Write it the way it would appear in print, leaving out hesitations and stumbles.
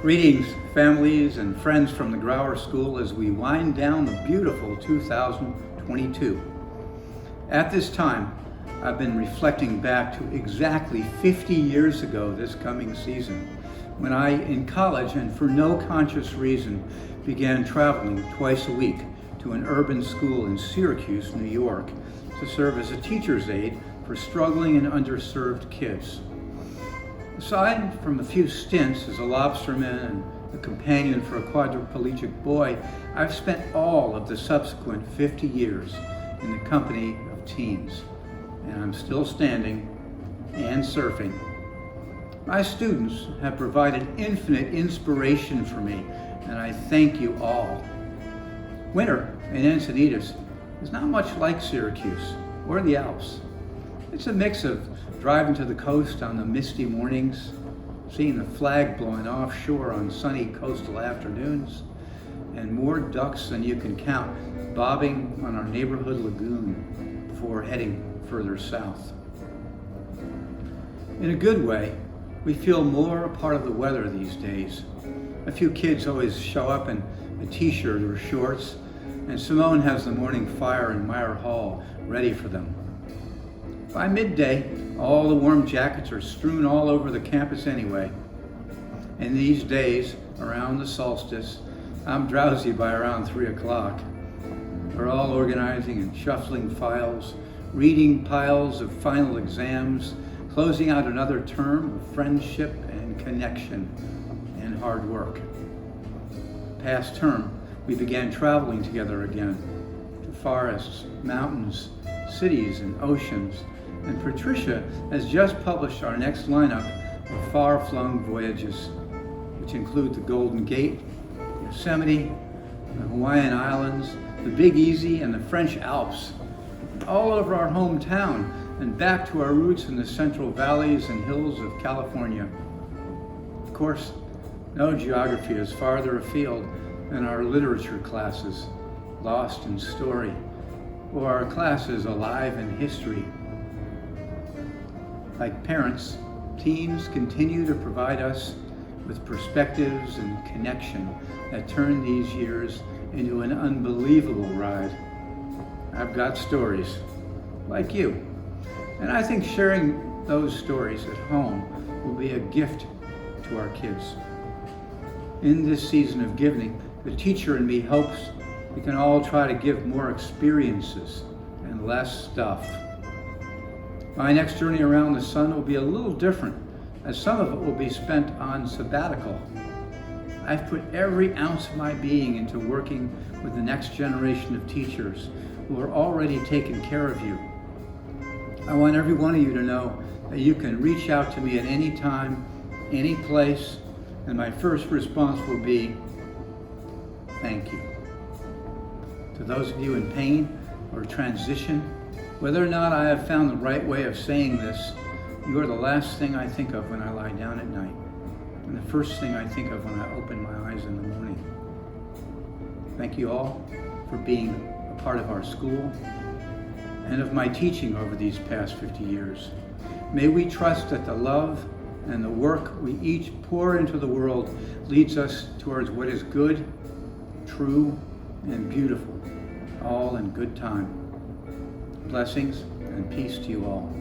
Greetings, families and friends from the Grauer School as we wind down the beautiful 2022. At this time, I've been reflecting back to exactly 50 years ago this coming season, when I, in college and for no conscious reason, began traveling twice a week to an urban school in Syracuse, New York, to serve as a teacher's aide for struggling and underserved kids. Aside from a few stints as a lobsterman and a companion for a quadriplegic boy, I've spent all of the subsequent 50 years in the company of teens, and I'm still standing and surfing. My students have provided infinite inspiration for me, and I thank you all. Winter in Encinitas is not much like Syracuse or the Alps. It's a mix of driving to the coast on the misty mornings, seeing the flag blowing offshore on sunny coastal afternoons, and more ducks than you can count bobbing on our neighborhood lagoon before heading further south. In a good way, we feel more a part of the weather these days. A few kids always show up in a t-shirt or shorts, and Simone has the morning fire in Meyer Hall ready for them. By midday, all the warm jackets are strewn all over the campus anyway. And these days, around the solstice, I'm drowsy by around 3 o'clock. We're all organizing and shuffling files, reading piles of final exams, closing out another term of friendship and connection and hard work. Past term, we began traveling together again to forests, mountains, cities, and oceans. And Patricia has just published our next lineup of far-flung voyages, which include the Golden Gate, Yosemite, the Hawaiian Islands, the Big Easy, and the French Alps, all over our hometown and back to our roots in the central valleys and hills of California. Of course, no geography is farther afield than our literature classes, Lost in Story, or our classes Alive in History. Like parents, teens continue to provide us with perspectives and connection that turn these years into an unbelievable ride. I've got stories, like you, and I think sharing those stories at home will be a gift to our kids. In this season of giving, the teacher in me hopes we can all try to give more experiences and less stuff. My next journey around the sun will be a little different, as some of it will be spent on sabbatical. I've put every ounce of my being into working with the next generation of teachers who are already taking care of you. I want every one of you to know that you can reach out to me at any time, any place, and my first response will be, thank you. To those of you in pain or transition, whether or not I have found the right way of saying this, you are the last thing I think of when I lie down at night, and the first thing I think of when I open my eyes in the morning. Thank you all for being a part of our school and of my teaching over these past 50 years. May we trust that the love and the work we each pour into the world leads us towards what is good, true, and beautiful, all in good time. Blessings and peace to you all.